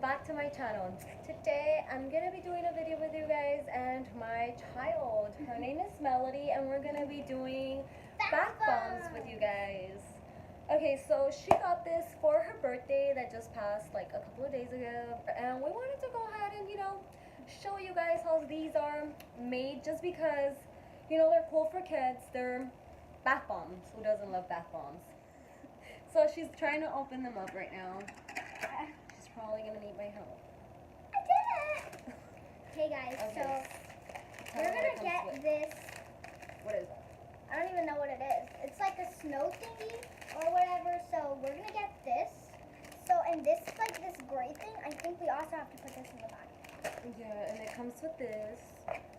back to my channel. Today I'm gonna be doing a video with you guys and my child. Her name is Melody and we're gonna be doing bath bombs with you guys. Okay, so she got this for her birthday that just passed like a couple of days ago, and we wanted to go ahead and show you guys how these are made, just because they're cool for kids. They're bath bombs. Who doesn't love bath bombs? So she's trying to open them up right now. She's probably gonna need my help. I did it! Hey guys, Okay. so we're gonna get this. What is it? I don't even know what it is. It's like a snow thingy or whatever. So we're gonna get this. So, and this like this gray thing, I think we also have to put this in the bag. Yeah, and it comes with this.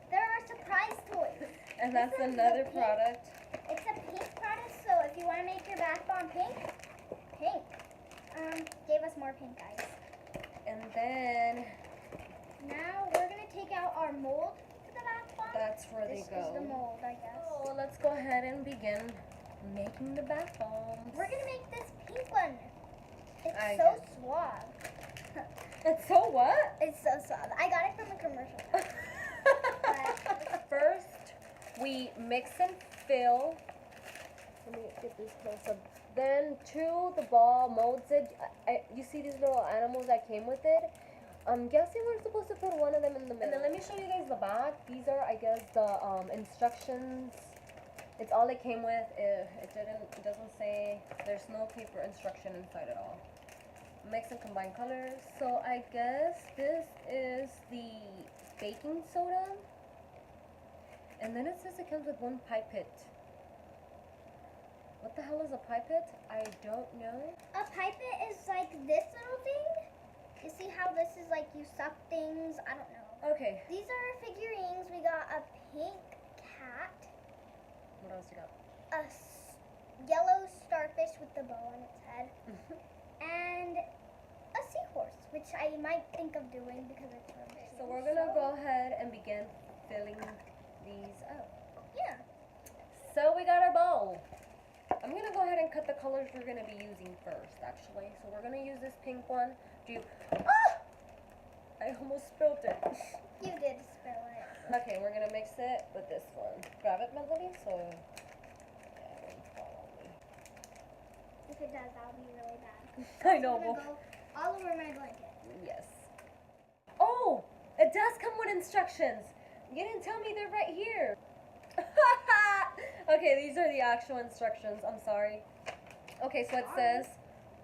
There are surprise toys. And This that's is another the pink- product. It's a pink product, so if you want to make your bath bomb pink. Gave us more pink, guys. And then Now we're gonna take out our mold for the bath bomb. that's where This they go. is the mold, I guess. So let's go ahead and begin making the bath bombs. We're gonna make this pink one. It's I so guess. suave. It's so what? It's so suave. I got it from a commercial. First, we mix and fill. Let me get this close up. Then to the ball molds it. You see these little animals that came with it? I'm guessing we're supposed to put one of them in the middle. And then let me show you guys the back. These are, I guess, the instructions. It's all it came with. It doesn't say, there's no paper instruction inside at all. Mix and combine colors. So I guess this is the baking soda. And then it says it comes with one pipette. What the hell is a pipette? I don't know. A pipette is like this little thing. You see how this is like you suck things? I don't know. Okay. These are our figurines. We got a pink cat, What else you got? a yellow starfish with the bow on its head, and a seahorse, which I might think of doing because it's rubbish. So we're gonna go ahead and begin filling these up. Yeah. So we got our bowl. I'm gonna go ahead and cut the colors we're gonna be using first, actually. So we're gonna use this pink one. I almost spilled it. You did spill it. Okay, we're gonna mix it with this one. Grab it, Melody, so yeah, it won't fall on me. If it does, that'll be really bad. I know. I'm gonna go all over my blanket. Yes. Oh, it does come with instructions. You didn't tell me they're right here. Okay, these are the actual instructions. I'm sorry. Okay, so it says,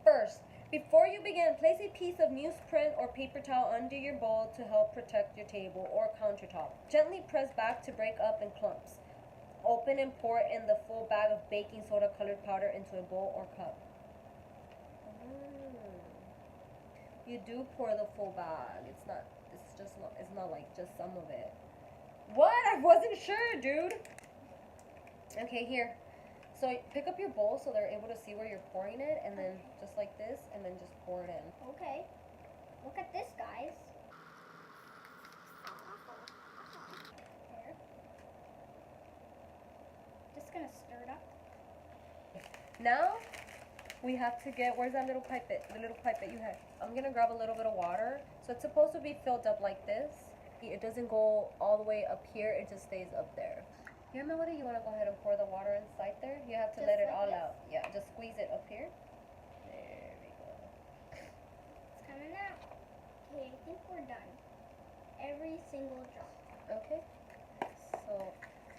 first, before you begin, place a piece of newsprint or paper towel under your bowl to help protect your table or countertop. Gently press back to break up in clumps. Open and pour in the full bag of baking soda colored powder into a bowl or cup. You do pour the full bag. It's not like just some of it. What? I wasn't sure, dude. Okay, here. So pick up your bowl so they're able to see where you're pouring it, and then just like this, and then just pour it in. Okay. Look at this, guys. There. Just gonna stir it up. Now we have to get, where's that little pipette? The little pipette you had. I'm gonna grab a little bit of water. So it's supposed to be filled up like this. It doesn't go all the way up here, it just stays up there. Here, Melody, you wanna go ahead and pour the water inside there? You have to Just let it like all this? out. Yeah, just squeeze it up here. There we go. It's coming out. Okay, I think we're done. Every single drop. Okay. So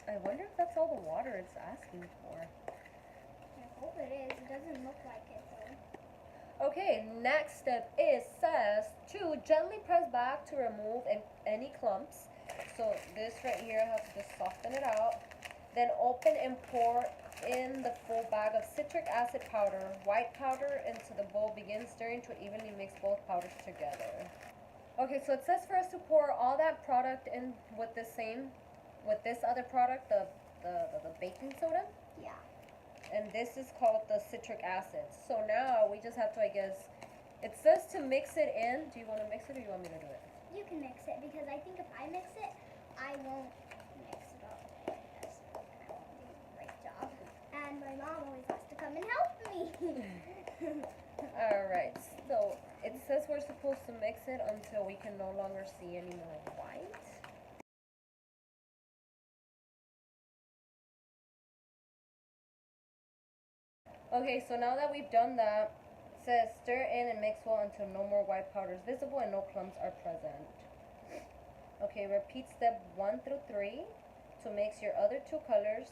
I wonder if that's all the water it's asking for. I hope it is. It doesn't look like it though. Okay, next step says to gently press back to remove any clumps. So this right here, I have to just soften it out. Then open and pour in the full bag of citric acid powder, white powder into the bowl. Begin stirring to evenly mix both powders together. Okay, so it says for us to pour all that product in with this other product, the baking soda. Yeah. And this is called the citric acid. So now we just have to, I guess, it says to mix it in. Do you want to mix it or do you want me to do it? You can mix it because I think if I mix it, I won't mix it up. Yes, I won't do a great job. And my mom always has to come and help me. Alright, so It says we're supposed to mix it until we can no longer see any more white. Okay, so now that we've done that, it says stir in and mix well until no more white powder is visible and no clumps are present. Okay, repeat step 1 through 3 to mix your other two colors.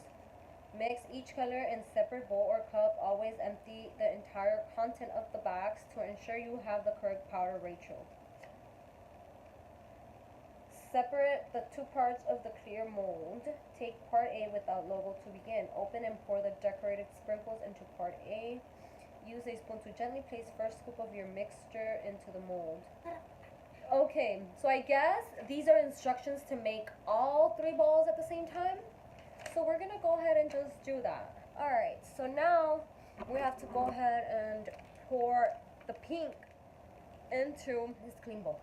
Mix each color in separate bowl or cup. Always empty the entire content of the bags to ensure you have the correct powder ratio. Separate the two parts of the clear mold. Take part A without logo to begin. Open and pour the decorated sprinkles into part A. Use a spoon to gently place first scoop of your mixture into the mold. Okay, so I guess these are instructions to make all 3 balls at the same time. So we're gonna go ahead and just do that. Alright, so now we have to go ahead and pour the pink into this clean bowl.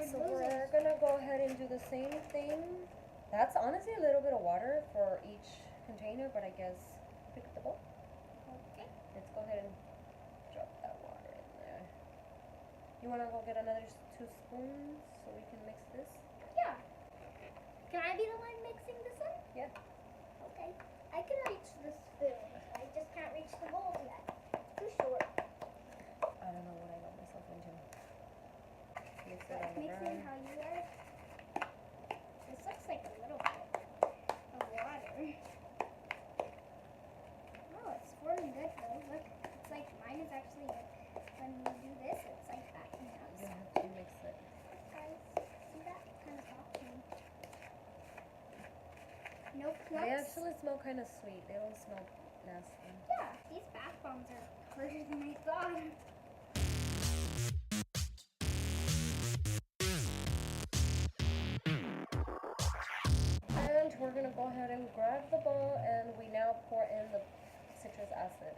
So we're gonna go ahead and do the same thing. That's honestly a little bit of water for each container, but I guess pick up the bowl. Okay. Let's go ahead and drop that water in there. You wanna go get another 2 spoons so we can mix this? Yeah. Can I be the one mixing this in? Yeah. Okay. I can reach the spoon. I just can't reach the bowl yet. Too short. I don't know what I got myself into. Mix it all Mix around. in how you are. This looks like a little bit of water. Oh, it's forming good though. Look, it's like mine is actually like, when you do this, it's like backing up. You have to mix it. Guys, see that? Kind of soft to me. No clumps. They actually smell kind of sweet. They don't smell nasty. Yeah, these bath bombs are harder than I thought. And we're gonna go ahead and grab the bowl, and we now pour in the citrus acid.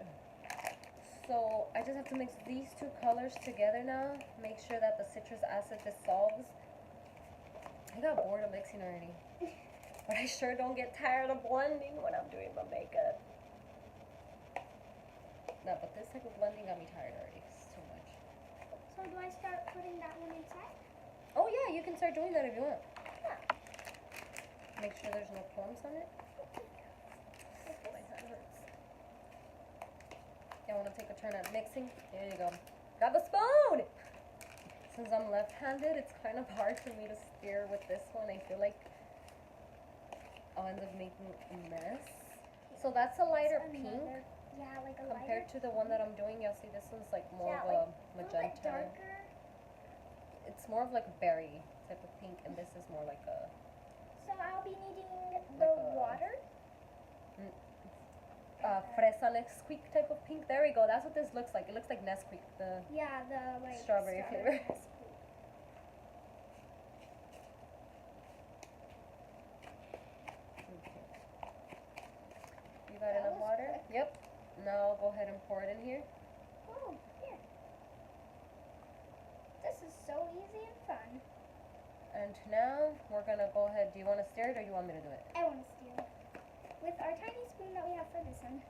So I just have to mix these 2 colors together now. Make sure that the citrus acid dissolves. I got bored of mixing already. But I sure don't get tired of blending when I'm doing my makeup. No, but this type of blending got me tired already. It's too much. So do I start putting that one inside? Oh yeah, you can start doing that if you want. Yeah. Make sure there's no clumps on it. Like My this. hand hurts. You want to take a turn at mixing? There you go. Grab a spoon! Since I'm left-handed, it's kind of hard for me to steer with this one. I feel like I'll end up making a mess. So that's a lighter pink Yeah, like a compared lighter. to the one that I'm doing. You'll see this one's like more Yeah, of like a a little bit magenta. darker. It's more of like a berry type of pink, and this is more like a So I'll be needing the Like a- water. fresa Nesquik type of pink. There we go. That's what this looks like. It looks like Nesquik. The Yeah, the like Strawberry flavor. ice cream. You got That enough was water? quick. Yep. Now go ahead and pour it in here. Oh, here. This is so easy and fun. And now we're gonna go ahead. Do you want to stir it or you want me to do it? I want to steal it. With our tiny spoon that we have for this one.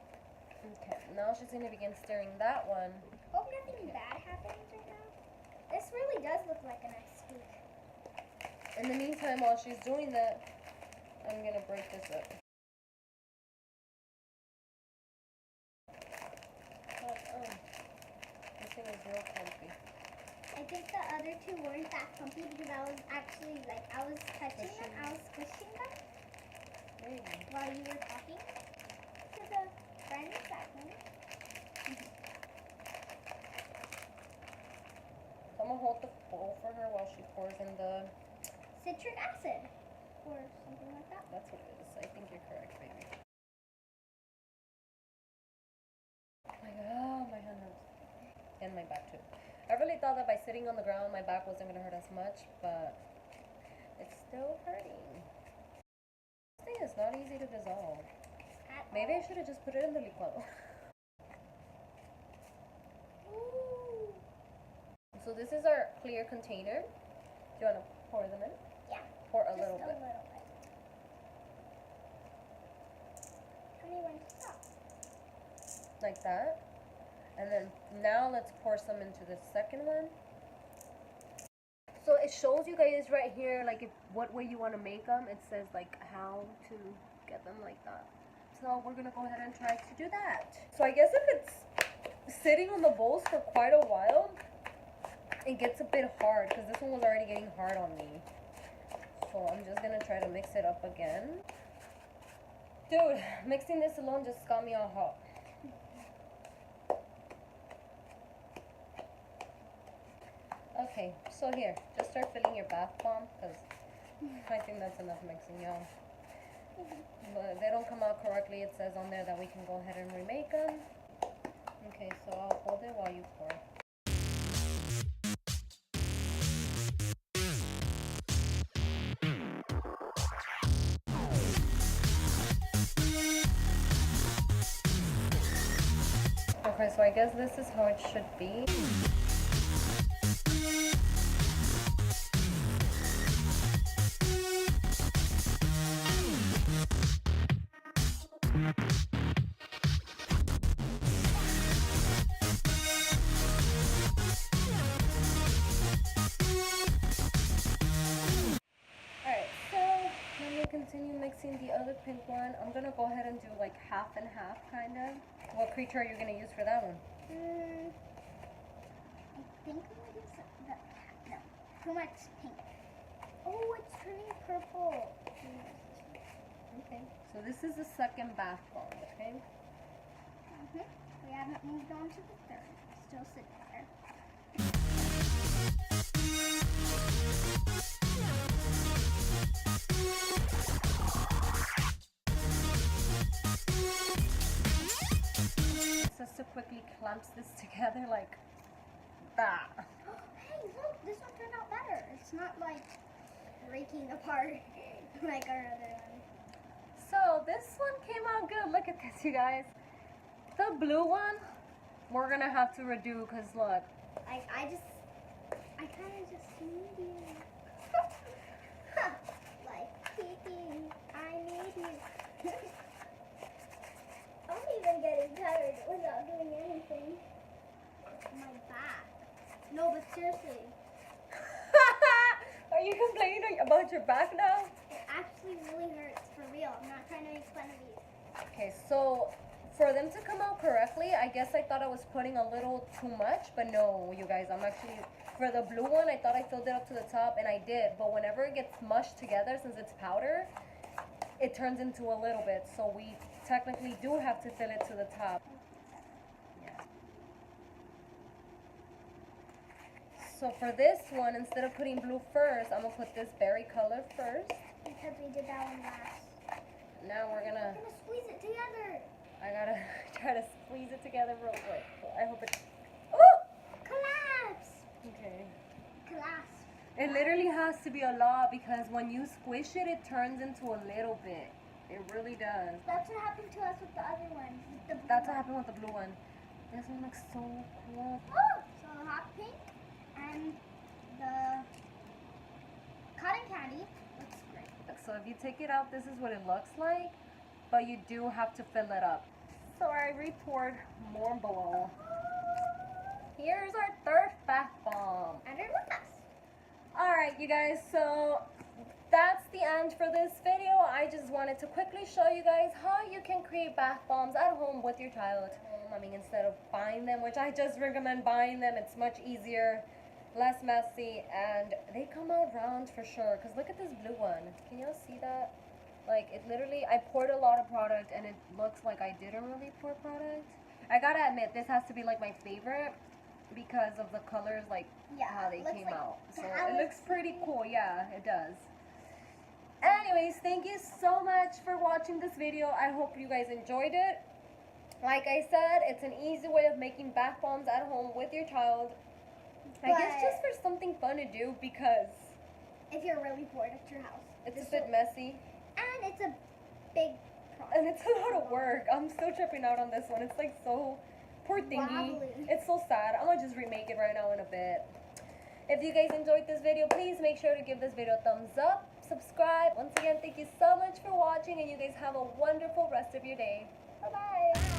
Okay. Now she's gonna begin stirring that one. Hope nothing bad happens right now. This really does look like an ice cream. In the meantime, while she's doing that, I'm gonna break this up. This thing is real comfy. I think the other 2 weren't that comfy because I was actually like I was touching them, I was squishing them There you go. while you were talking to the friends at home. So I'm gonna hold the bowl for her while she pours in the. Citric acid or something like that. That's what it is. I think you're correct, baby. My hand hurts. And my back too. I really thought that by sitting on the ground, my back wasn't gonna hurt as much, but it's still hurting. This thing is not easy to dissolve. Maybe I should have just put it in the licuado. Ooh. So this is our clear container. Do you wanna pour them in? Yeah. Pour a Just little a bit. little bit. Tell me when to stop. Like that. And then now let's pour some into the second one. So it shows you guys right here, like if what way you want to make them. It says like how to get them like that. So we're gonna go ahead and try to do that. So I guess if it's sitting on the bowls for quite a while, it gets a bit hard because this one was already getting hard on me. So I'm just gonna try to mix it up again. Dude, mixing this alone just got me all hot. Okay, so here, just start filling your bath bomb because I think that's enough mixing, y'all. But they don't come out correctly. It says on there that we can go ahead and remake them. Okay, so I'll hold it while you pour. Okay, so I guess this is how it should be. Continue mixing the other pink one. I'm gonna go ahead and do like half and half, kind of. What creature are you gonna use for that one? I think I'm gonna use the no, too much pink. Oh, it's turning purple. Okay, so this is the second bath bomb, okay? We haven't moved on to the third. Still sitting there. Just to quickly clamp this together like that. Hey, look, this one turned out better. It's not like breaking apart like our other one. So this one came out good. Look at this, you guys. The blue one, we're gonna have to redo because look. I kind of just need you. Like Kiki, I need you. I'm even getting tired without doing anything. My back. No, but seriously. Are you complaining about your back now? It actually really hurts, for real. I'm not trying to make fun of you. Okay, so for them to come out correctly, I guess I thought I was putting a little too much, but no, you guys, I'm actually, for the blue one, I thought I filled it up to the top, and I did, but whenever it gets mushed together, since it's powder, it turns into a little bit, so we technically do have to fill it to the top. Yeah. So for this one, instead of putting blue first, I'm gonna put this berry color first. Because we did that one last. Now we're gonna squeeze it together. I gotta try to squeeze it together real quick. I hope it. Oh! Collapse! Okay. Collapse. It literally has to be a lot because when you squish it, it turns into a little bit. It really does. That's what happened to us with the other one. That's what happened with the blue one. This one looks so cool. Oh! So hot pink and the cotton candy looks great. So if you take it out, this is what it looks like. But you do have to fill it up. So I re-poured more below. Here's our third bath bomb. And our last. Alright, you guys, so that's the end for this video. I just wanted to quickly show you guys how you can create bath bombs at home with your child. I mean, instead of buying them, which I just recommend buying them, it's much easier, less messy, and they come out round for sure. Because look at this blue one. Can y'all see that? Like, it literally, I poured a lot of product, and it looks like I didn't really pour product. I gotta admit, this has to be, like, my favorite because of the colors, like, how they came out. So, it looks pretty cool. Yeah, it does. Anyways, thank you so much for watching this video. I hope you guys enjoyed it. Like I said, it's an easy way of making bath bombs at home with your child. I guess just for something fun to do because if you're really bored at your house. It's a bit messy. And it's a big process. And it's a lot of work. I'm still tripping out on this one. It's like so, poor thingy. Wobbly. It's so sad. I'm gonna just remake it right now in a bit. If you guys enjoyed this video, please make sure to give this video a thumbs up, subscribe. Once again, thank you so much for watching, and you guys have a wonderful rest of your day. Bye-bye.